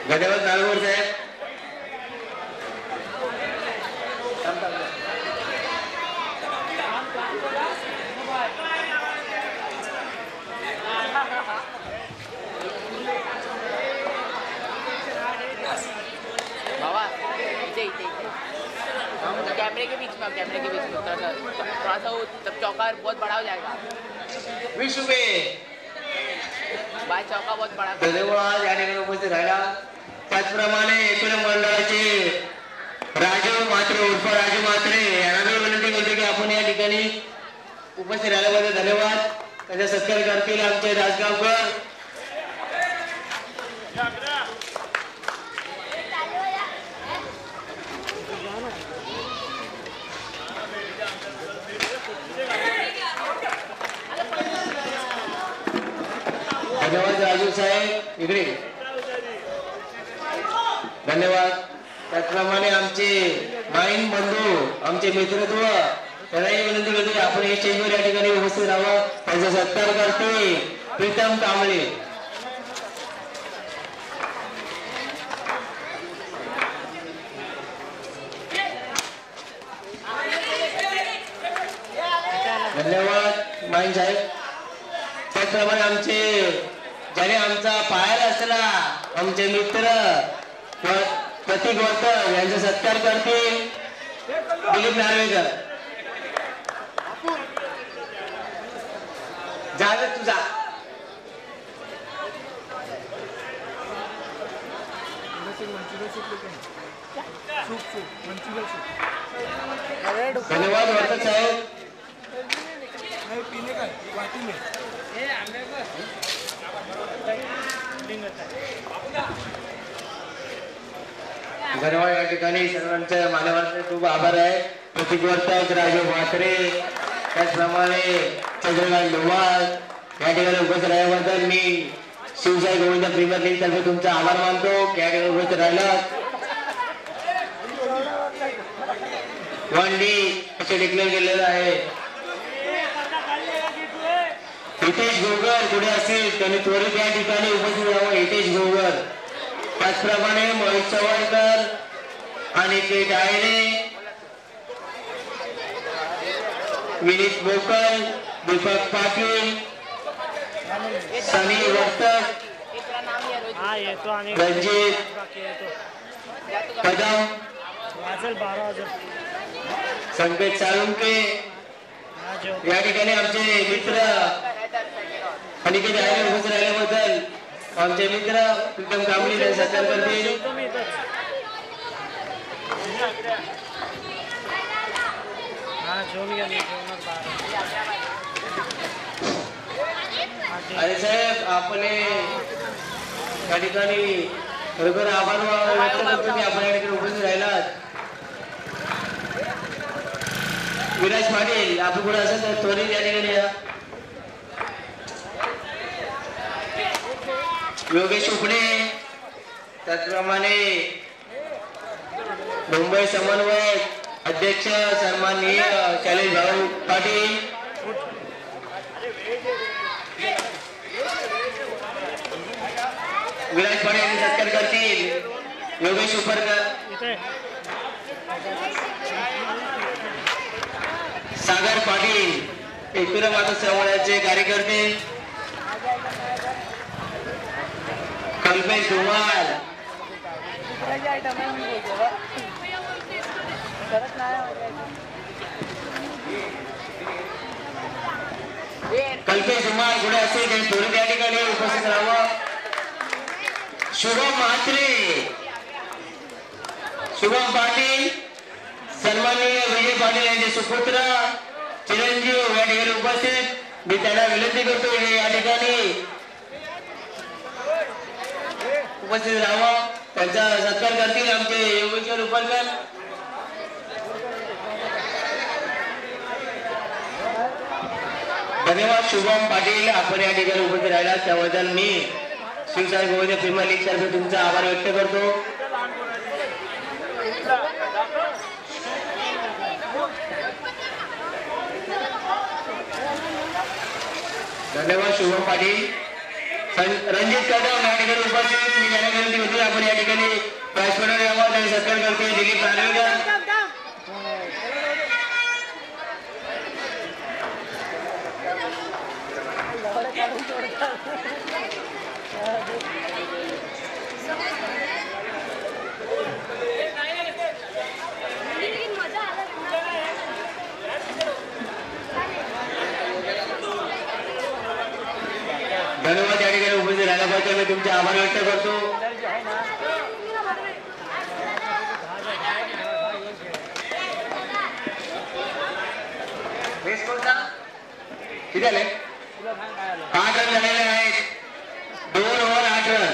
धन्यवाद नागपूर साहेब. कैमरे के बीच में थोड़ा सा तब चौका बहुत बड़ा हो जाएगा. 20 रुपये. बाय चौका बहुत बड़ा. धन्यवाद या ठिकाणी उपस्थित राहिला. त्याचप्रमाणे एकूण मंडळाचे राजू मात्रे उर्फ राजू मात्रे यांना विनंती करतो की आपण या ठिकाणी उपस्थित राहिल्याबद्दल धन्यवाद. त्याचा सत्कार करतील आमचे राजगावकर. धन्यवाद राजू साहेब इकडे. धन्यवाद. त्याचप्रमाणे आमचे माईन बंधू आमचे मित्रत्व त्यांनाही विनंती करतो की आपण या स्टेजवर या ठिकाणी उपस्थित राहावं. त्यांचा सत्कार करते प्रीतम कांबळे. धन्यवाद माईन साहेब. त्याचप्रमाणे आमचे ज्याने आमचा पायाला असला आमचे मित्र प्रतीक वर्कर यांचा सत्कार करतील दिलीप नार्वेकर. जा तुझा धन्यवाद वर्कर साहेब. धन्यवाद. या ठिकाणी सर्वांच्या मान्यवरांचे खूप आभार आहे. प्रतीक वर्तक राजू म्हात्रे त्याचप्रमाणे चंद्रकांत डोवाल या ठिकाणी उपस्थित राहिल्याबद्दल मी शिवसाई गोविंद प्रीमियर लीग तर्फे तुमचा आभार मानतो. या ठिकाणी उपस्थित राहिला. 1D असे डिक्लेअर केलेलं आहे. हितेश गोगर पुढे असतील त्यांनी त्वरित या ठिकाणी उपस्थित राहावं. हितेश गोगर. त्याचप्रमाणे महेश चव्हाणकर आणि के डायरे विनीत बोकल दीपक पाटील सनी वर्तक रणजित कदम संकेत साळुंके या ठिकाणी आमचे मित्र अनिकेत डायरे उपस्थित राहिल्याबद्दल आमचे मित्र प्रीतम कांबळे यांचा सत्कार करतील. अरे साहेब आपण या ठिकाणी खरोखर आभार व्यक्त करतो की आपण या ठिकाणी उपस्थित राहिलात. विराज पाटील आपण पुढे असेल तर त्वरित या ठिकाणी या. योगेश उपडे त्याचप्रमाणे मुंबई समन्वय अध्यक्ष सन्माननीय शैलेश भाऊ पाटील. विराज पाटील यांनी सत्कार करतील. योगेश उपरकर सागर पाटील एकविरा माता समाजाचे कार्यकर्ते. कल्पेश धुमाल कल्पेश धुमाल पुढे असेल त्यांनी थोडी त्या ठिकाणी उपस्थित राहावं. शुभम म्हात्रे शुभम पाटील सन्माननीय विजय पाटील यांचे सुपुत्र चिरंजीव या ठिकाणी उपस्थित. मी त्यांना विनंती करतो या ठिकाणी उपस्थित राहावं. त्यांचा सत्कार करतील आमचे योगेश्वर उपरकर. धन्यवाद शुभम पाटील आपण या ठिकाणी उपस्थित राहिला त्याबद्दल मी शिवसाई गोविंद प्रीमियर लीग तर्फे तुमचा आभार व्यक्त करतो. धन्यवाद शुभम पाटील. रणजित कदम या ठिकाणी उपस्थित मी त्यांना विनंती करतो आपण या एक मानवीय धन्यवाद या ठिकाणी उपस्थित राहिल्याबद्दल मी तुमचे आभार व्यक्त करतो. किती आले 8 रन झालेले आहेत 2 ओव्हर 8 रन.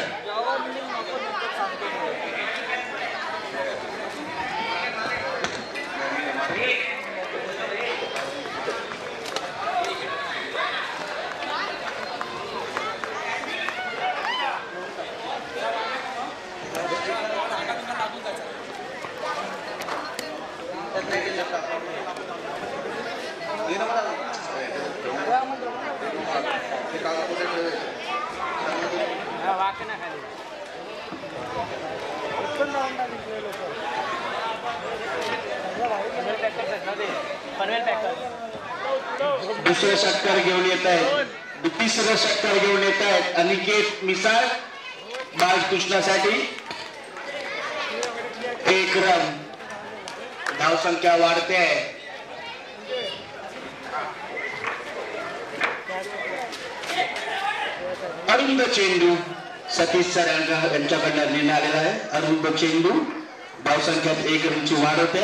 दुसरं षटकार घेऊन येत आहेत, तिसरं षटकार घेऊन येत आहेत अनिकेत मिसाळ बाळकृष्णासाठी. 1 रन. धावसंख्या वाढते आहे. अरुंद चेंडू सतीश सर यांच्याकडनं निर्णय आलेला आहे. अरुंद चेंडू धावसंख्यात 1 रनची वाढ होते.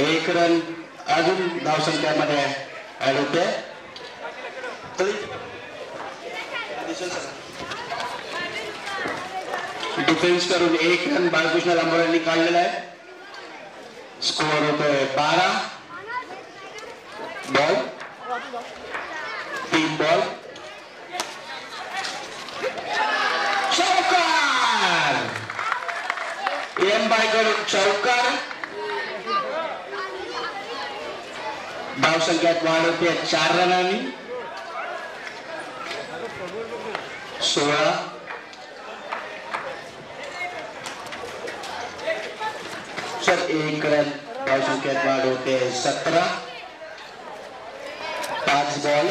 1 रन अजून धावसंख्यामध्ये ऍड होते. डिफेन्स करून 1 रन बाळकृष्ण लांबोऱ्यांनी काढलेला आहे. स्कोअर होतोय 12. Ball 3 ball. चौकार. एम बायकडून चौकार. धावसंख्यात वाढ होते 4 रनांनी. 16. Sir 1 run. धावसंख्यात वाढ होते 17. 5 बॉल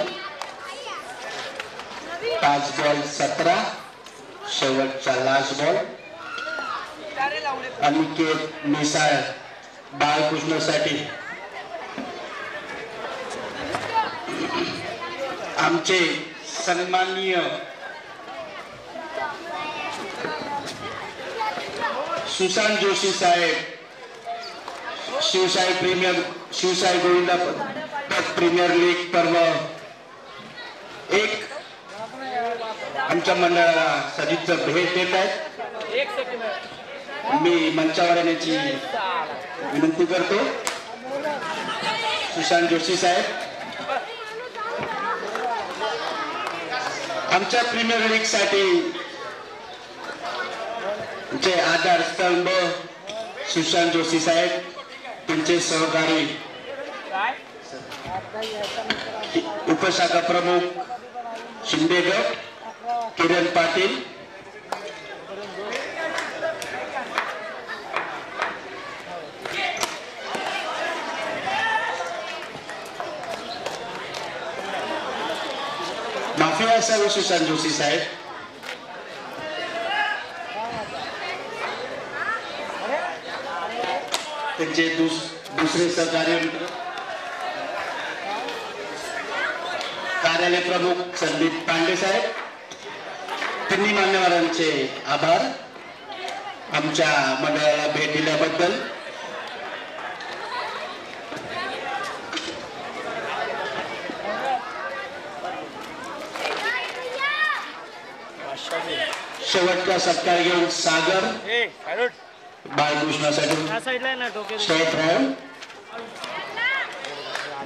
17. शेवटचा लास्ट बॉल. अनिकेत मिसाळ बाळकृष्णासाठी आमचे सन्माननीय सुशांत जोशी साहेब शिवसाई गोविंदा प्रीमियर लीग पर्व 1 आमच्या मंडळाला सदिच्छा भेट देत आहेत. मी मंचावर येण्याची विनंती करतो. सुशांत जोशी साहेब आमच्या प्रीमियर लीग साठी आधारस्तंभ सुशांत जोशी साहेब, त्यांचे सहकारी उपशाखा प्रमुख शिंदे गट किरण पाटील, माफी असावी सुशांत जोशी साहेब, त्यांचे दुसरे सहकारी कार्यालय प्रमुख संदीप पांडे साहेब, तिन्ही मान्यवरांचे आभार आमच्या मंडळाला भेट दिल्याबद्दल. शेवटचा सत्कार घेऊन सागर बाळकृष्णासाठी स्ट्राईक ड्राईव्ह,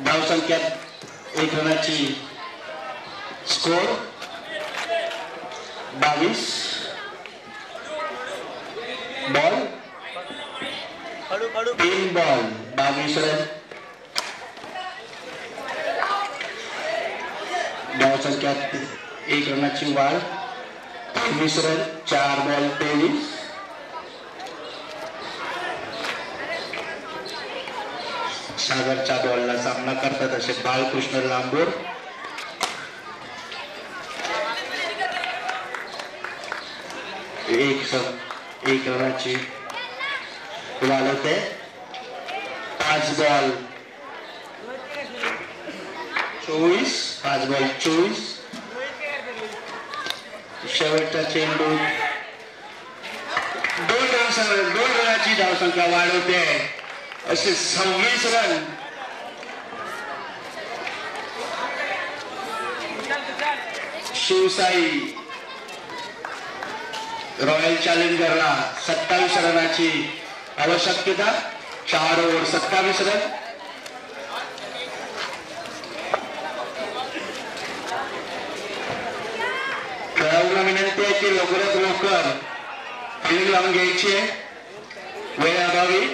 धावसंख्यात 1 रनाची स्कोर 22 बॉल 3 बॉल 22 रन, धावसंख्यात 1 रनाची वाढ. 23 रन 4 बॉल 23. सागरच्या बॉलला सामना करतात असे बाळकृष्ण लांबोर. एक रनाची बॉल होते. 5 बॉल 24. 5 बॉल 24. शेवटचा चेंडू 2 रनाची धावसंख्या वाढवते असे 26 रन. शिवसाई रॉयल चॅलेंजरला 27 रनाची आवश्यकता. 4 ओव्हर 27 रन. खेळाडूंना विनंती आहे की लवकरात लवकर फिल्डिंग लावून घ्यायची आहे वेळाभावी.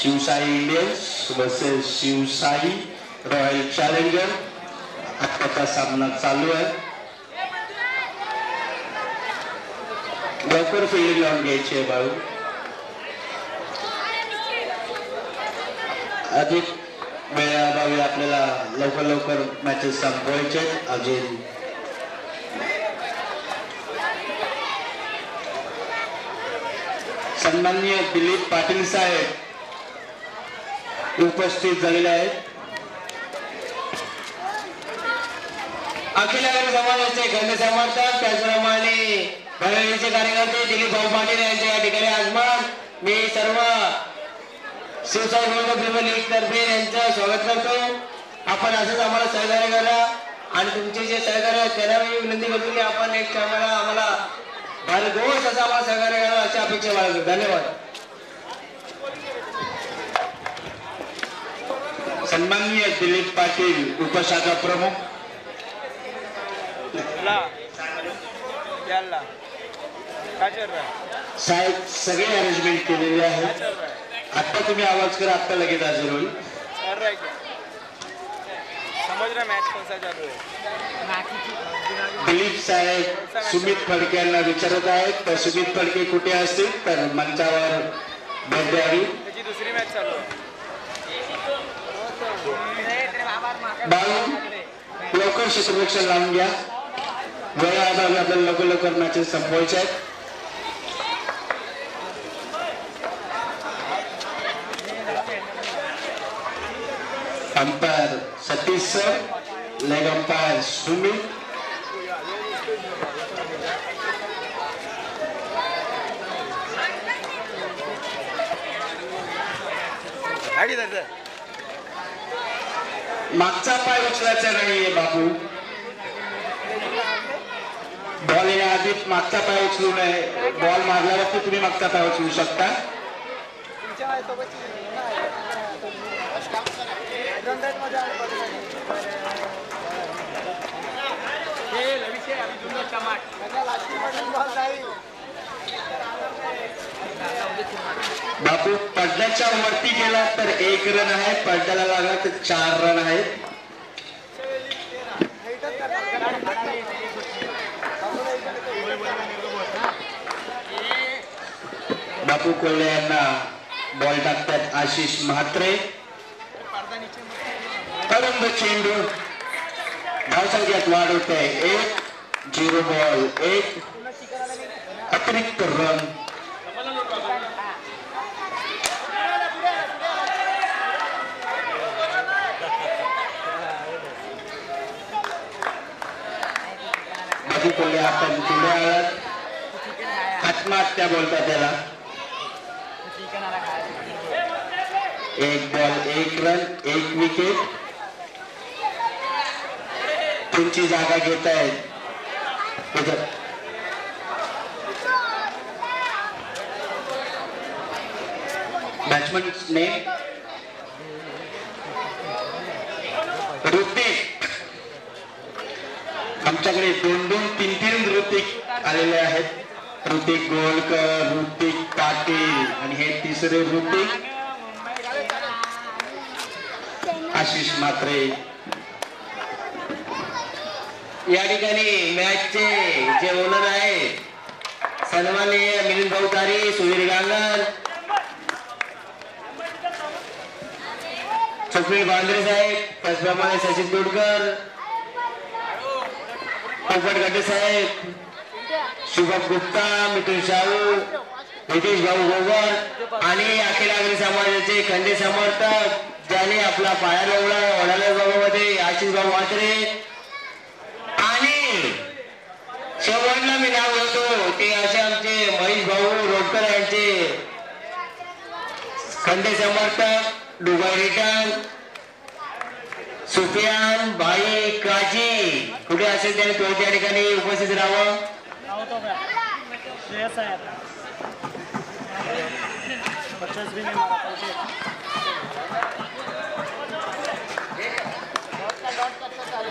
Shivsai Indians versus Shivsai Royal Challenger. आत्ताचा सामना चालू आहे. लवकर फिल्डिंग लावून घ्यायची आहे बाळू. अधिक वेळाभावी आपल्याला लवकर मॅचेस संपवायचे. अजून सन्माननीय दिलीप पाटील साहेब उपस्थित झालेले आहेत. अखिल समाजाचे खंड समर्थक त्याचप्रमाणे भरवणीचे कार्यकर्ते दिलीप भाऊ पाटील यांचे या ठिकाणी आगमन. मी सर्व शिवसाई गोल्ड प्रीमियर लीग तर्फे यांचं स्वागत करतो. आपण असंच आम्हाला सहकार्य करा आणि तुमचे जे सहकार्य आहेत त्यांना मी विनंती करतो की आपण नेक्स्ट टाइमला आम्हाला भरघोस असं आम्हाला सहकार्य करावं अशी अपेक्षा बाळगतो. धन्यवाद. सन्माननीय दिलीप पाटील उपशाखा प्रमुख साहेब सगळे अरेंजमेंट केलेले आहेत. आता तुम्ही आवाज करा. आता लगेच हजर होईल. दिलीप साहेब सुमित फडके यांना विचारत आहेत. तर सुमित फडके कुठे असतील तर मंचावर भेट द्यावी. दुसरी मॅच चालू आहे. बाळू लवकर क्षेत्ररक्षण लावून घ्या. वेळाभावी आपल्याला लवकर मॅचेस संपवायचे आहेत. Umpire Satish sir. Leg umpire Sumit. मागचा पाय उचलायचा नाहीये बाबू. बॉल येण्याआधी मागचा पाय उचलू नये. बॉल मारल्यावरती तुम्ही मागचा पाय उचलू शकता. बापू पडद्याच्या वरती गेला तर 1 रन आहे. पडद्याला लागला तर 4 रन आहेत. बापू कोल्हे यांना बॉल टाकतात आशिष म्हात्रे. तरंग चेंडू. धावसंख्येत वाढ होते. 1-0 बॉल 1. अतिरिक्त रन. बापू कोल्हे आपण पुढे आलात. आत्महत्या बोलतात त्याला. 1 बॉल 1 रन 1 विकेट. तुमची जागा घेत आहेत बॅट्समन नेम ऋतिक. आमच्याकडे 2-2, 3-3 ऋतिक आलेले आहेत. ऋतिक गोलकर, ऋतिक पाटील आणि हे तिसरे ऋतिक आशिष म्हात्रे. या ठिकाणी मॅचचे जे ओनर आहे सन्माननीय मिलिंद भाऊतारी, सुधीर गांगण, स्वप्नील बांद्रे साहेब, त्याचप्रमाणे सचिन तोडकर, पोपट गड्डे साहेब, शुभम गुप्ता, मिथुन शाहू, नितीश भाऊ गोवर आणि अखिल आगरी समाजाचे खंडे समर्थक ज्याने आपला पाया लावला वडाला बाबामध्ये आशिष भाऊ म्हात्रे. आणि शेवटला मी नाव घेतो ते असे आमचे महेश भाऊ रोडकर यांचे खंडे समर्थक डुबाई रिटर्न, सुफियान भाई काजी. कुठे असेल त्याने तो त्या ठिकाणी उपस्थित राहावं.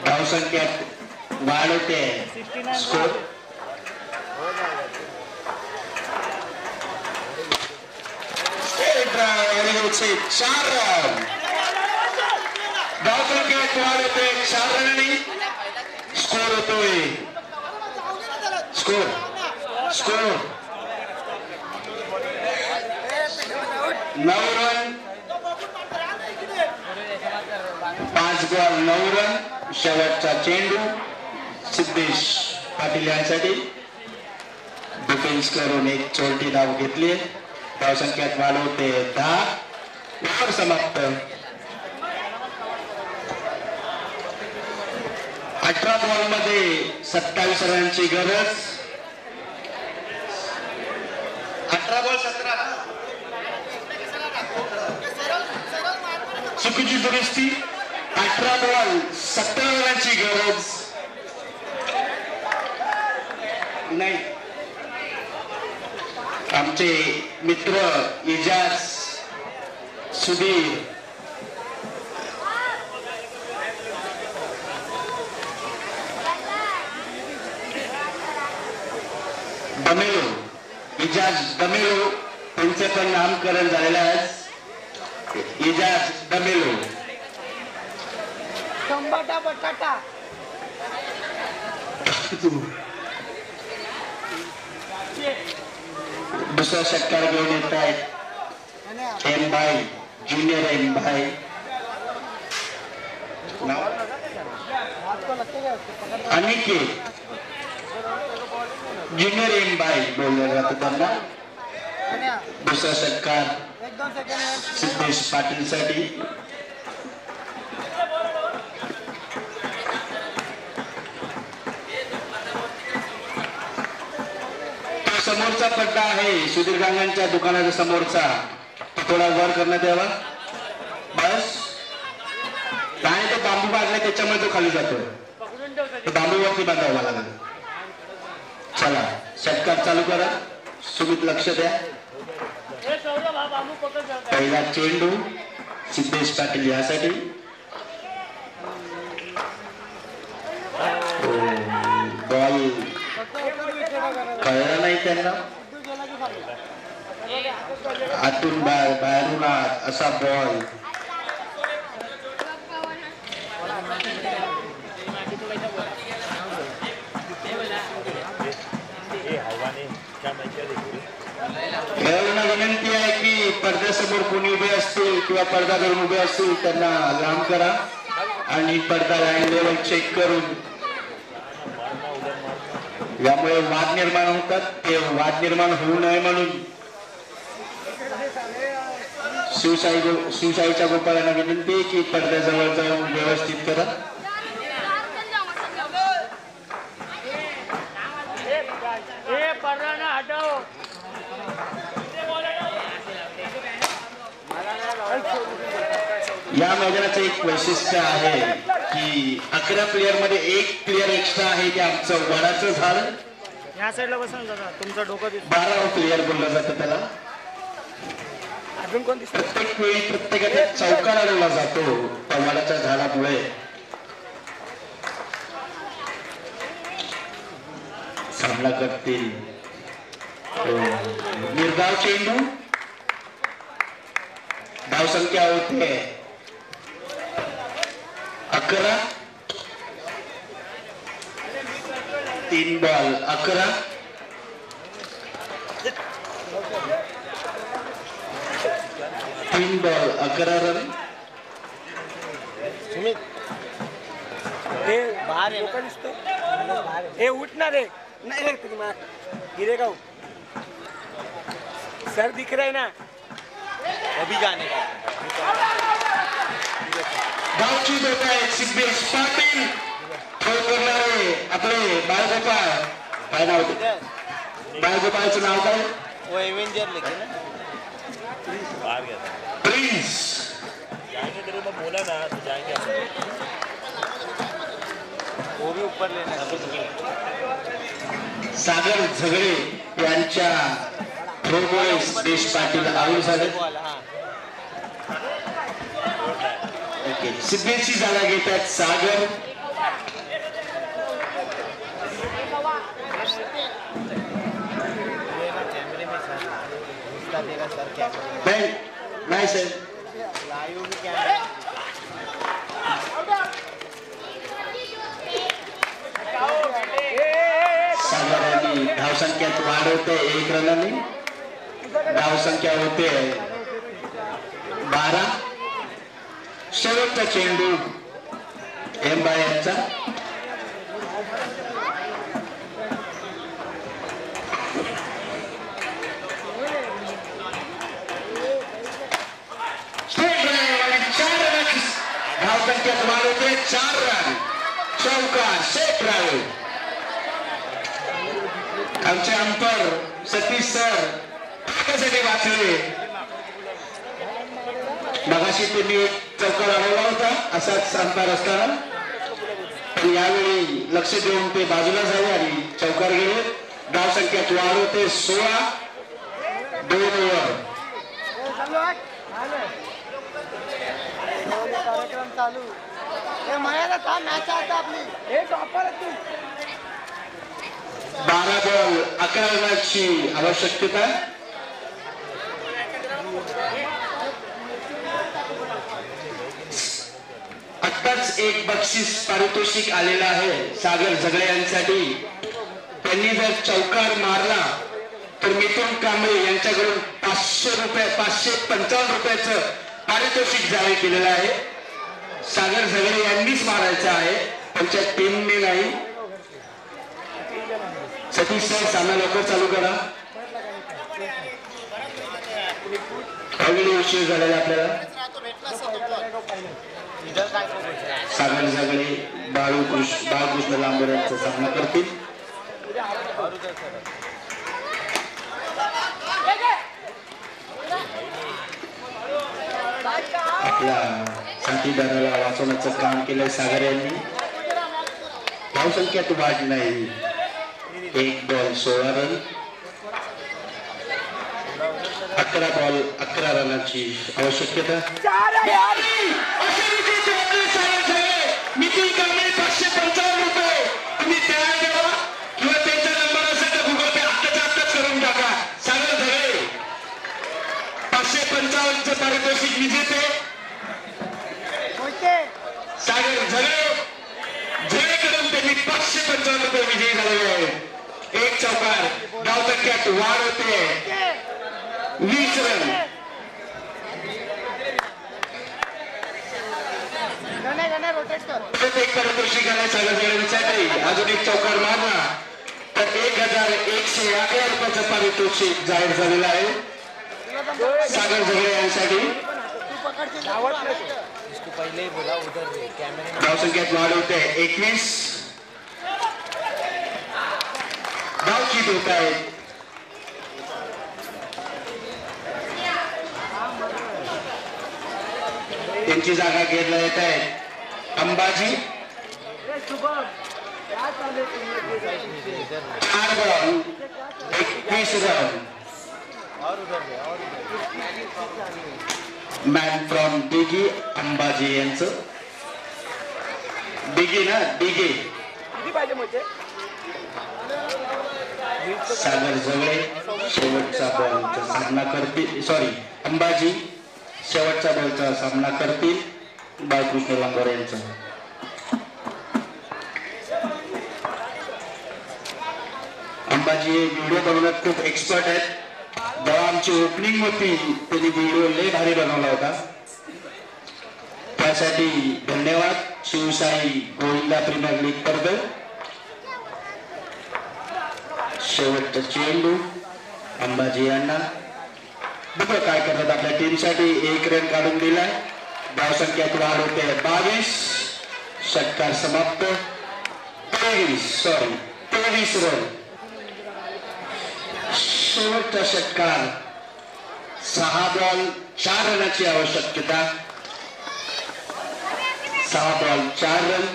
धावसंख्यात वाढ होते. स्कोर चार रन. धावसंख्यात वाढ होते 4 रनांनी. स्कोर होतोय स्कोर 9 रन. 5 ball 9 run. शेवटचा चेंडू सिद्धेश पाटील यांसाठी. डिफेन्स करून एक छोटी धाव घेतली. धावसंख्यात वाढ होते 10. ओव्हर समाप्त. 18 बॉल मध्ये 27 रनांची गरज. 18 बॉल 17. चुकीची दुरुस्ती. 18 बॉल 17 रनांची गरज नाही. आमचे मित्र इजाज, सुधीर, दमेलो, इजाज दमेलो त्यांचे पण नामकरण झालेलं आहे. इजाज दमेलो. दुसरा षटकार घेऊन येत आहेत एम भाई, ज्युनियर एम भाई. अनिकेत ज्युनियर एम भाई बोललं जातं त्यांना. दुसरा षटकार सिद्धेश पाटील साठी. समोरचा पट्टा आहे सुधीर गांगांच्या दुकानाच्या समोरचा, तो थोडा वर करण्यात यावा बस. काय तो बांबू बांधलाय त्याच्यामुळे तो खाली जातोय. बांबू वरती बांधावा लागेल. चला षटकार चालू करा. सुमित लक्ष द्या. पहिला चेंडू सिद्धेश पाटील यासाठी. बॉल कळलं नाही त्यांना. आतून बाहेरून आत असा बॉल. खेळाडूंना विनंती आहे की पडद्यासमोर कोणी उभे असतील किंवा पडदा धरून उभे असतील त्यांना लांब करा आणि पडदा लाईन लेवल चेक करून. यामुळे वाद निर्माण होतात. ते वाद निर्माण होऊ नये म्हणून शिवशाहीच्या गोपाळांना विनंती की पडद्याजवळ जाऊन व्यवस्थित करा. या मैदानाचं एक वैशिष्ट्य आहे की 11 प्लेयर मध्ये 1 प्लेयर एक्स्ट्रा आहे. ते आमचं वडाचं झाड. या साईडला बसून जाता तुमचं डोकं. 12 प्लेयर बोललं जातं त्याला. अजून कोण दिसत. प्रत्येक वेळी प्रत्येकाचा चौकार अडवला जातो त्या वडाच्या झाडामुळे. सामना करतील निर्धाव चेंडू. धावसंख्या होते 11. 3 बॉल 11. तीन बॉल 11 रन. बाहर लोक दिसतो. हे उठणार रे. नाही रे तुम्ही मार गिरेगा. सर दिख रहा है ना. अभी जाने का. धावची देत आहेत सिद्धेश पाटील. थ्रो करणारे आपले बाळगोपाळ. काय नाव बाळगोपाळचं नाव काय? वो एवेंजर लिखे ना. प्रिन्स. जाएंगे तेरे को बोला ना तो जाएंगे. वो भी ऊपर लेना. सागर झगडे यांच्या थ्रोमुळे सिद्धेश पाटील आऊट झाले. ओके सिद्धेशची जागा घेत आहेत सागर. नाही सर सागरांनी धावसंख्यात वाढ होते 1 रनाने. धावसंख्या होते 12. शेवटचा चेंडू एम्बा यांचा. धावसंख्यात वाढ होते 4 रन. चौकार शेख राहुल. आमचे अंपर सतीश सर त्यासाठी वाचले. मगाशी त्यांनी एक चौकार अडवला होता असाच अंपायर असताना, पण यावेळी लक्ष देऊन ते बाजूला झाले आणि चौकार गेले. धावसंख्यात वाढ होते 16. 2 ओव्हर. कार्यक्रम चालू. हे मायाला था मॅच आता आपली. हे टॉपर तू. 12 बॉल 11 रनाची आवश्यकता. आत्ताच एक बक्षीस पारितोषिक आलेलं आहे सागर झगडे यांसाठी. त्यांनी जर चौकार मारला तर मिथुन कांबळे यांच्याकडून 500 रुपये 555 रुपयाचं पारितोषिक जाहीर केलेलं आहे. सागर झगडे यांनीच मारायचं आहे, त्यांच्या टीमने नाही. सतीश सर सामना लवकर चालू करा. ऑलरेडी उशीर झालेला आपल्याला. सागर झगडे बाळकृष्ण लांबर यांचा सामना करतील. आपल्या साथीदाराला वाचवण्याचं काम केलंय सागर यांनी. धावसंख्यात वाढ नाही. 1 बॉल 16 रन. 11 बॉल 11 रनाची आवश्यकता. मिथुन कांबळे 555 रुपये तुम्ही तयार ठेवा किंवा त्यांचा नंबर असेल तर गुगल पे आत्ताच करून टाका. सागर झगडे 555 पारितोषिक विजेते. सागर झगडे जेणेकरून त्यांनी 555 रुपये विजयी झालेले आहेत. 1 चौकार. धावसंख्यात वाढ होते 20 रन. एक पारितोषिक आहे सागर झगड्यांसाठी. अजून 1 चौकार मारला तर 1111 रुपयाचं पारितोषिक जाहीर झालेलं आहे सागर झगडे यांसाठी. धावसंख्यात वाढ होते 21. धावचीत होत आहे. त्यांची जागा घेतला येत आहे Ambaji. 4 ball 21 run. Man from Digi Ambaji यांचं. डिगी ना डिगे किती पाहिजे म्हणजे सागर जवळे शेवटचा बॉलचा सामना करतील. सॉरी, अंबाजी शेवटचा बॉलचा सामना करतील बाळकृष्ण लांबोरे यांचा. अंबाजी व्हिडिओ बनवण्यात खूप एक्सपर्ट आहेत. जेव्हा आमची ओपनिंग होती त्यांनी व्हिडिओ लय भारी बनवला होता. त्यासाठी धन्यवाद. शिवसाई गोविंदा प्रीमियर लीग स्पर्धा. शेवटचा चेंडू अंबाजी यांना. बघा काय करतात आपल्या टीमसाठी. 1 रन काढून दिलाय. धावसंख्यात वाढ होते 22. षटकार समाप्त. 23 रन. शेवटचा षटकार. 6 बॉल 4 रनाची आवश्यकता. 6 बॉल 4 रन.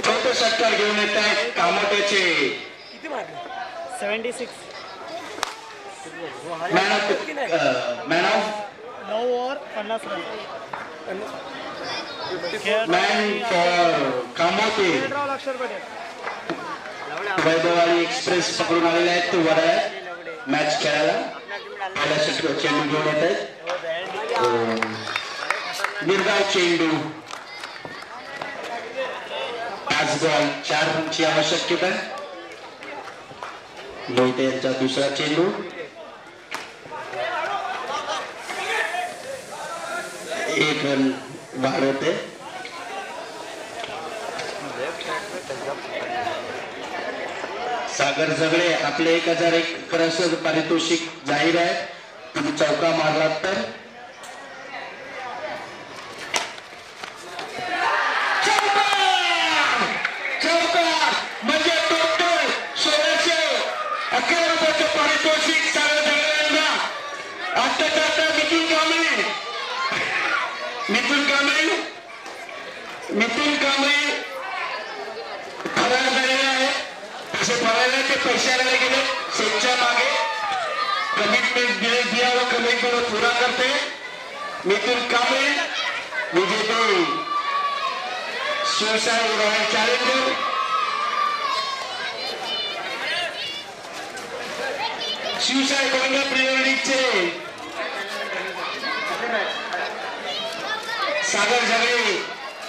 चौथं षटकार घेऊन येत आहेत कामोट्याचे किती मारले? 76. Man of 9 over 50 run. Man for Kamothe. अक्षर पटेल वैभववाडी एक्सप्रेस पकडून आलेले आहेत. तो वर आहे मॅच खेळायला. पहिला षटकार चेंडू घेऊन येत आहेत. निर्गाव चेंडू. 5 बॉल 4 रनची आवश्यकता. मोहिते यांचा दुसरा चेंडू. 1 रन वाढ होते. सागर जगळे आपले 1001 करसद पारितोषिक जाहीर आहे. तुम्ही चौका मारलात तर. म्हणजे टोटल 1611 रुपयाचं पारितोषिक सागर जगळे यांना. आत्ताच्या आता मिथुन कांबळे फरार झालेले आहे. तसे फरायला ते पैसे आणायला गेले. शेतच्या मागे कमिटमेंट दिया व कमिटमेंट पुरा करते. मिथुन कांबळे विजेते Shivsai Royal Challenger. Shivsai Govinda Premier लीगचे सागर जगळे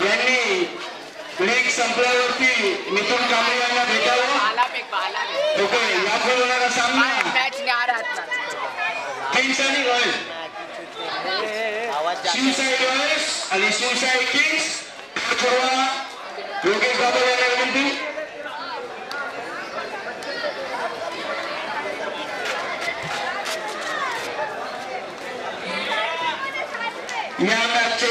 यांनी लीग संपल्यावरती मिथुन कांबळे यांना भेटावं. ओके, यापुढे होणारा सामना किंग्स आणि रॉयल. शिवसाई रॉयल्स आणि शिवसाई किंग्स. योगेश बाबा यांना विनंती. या मॅचचे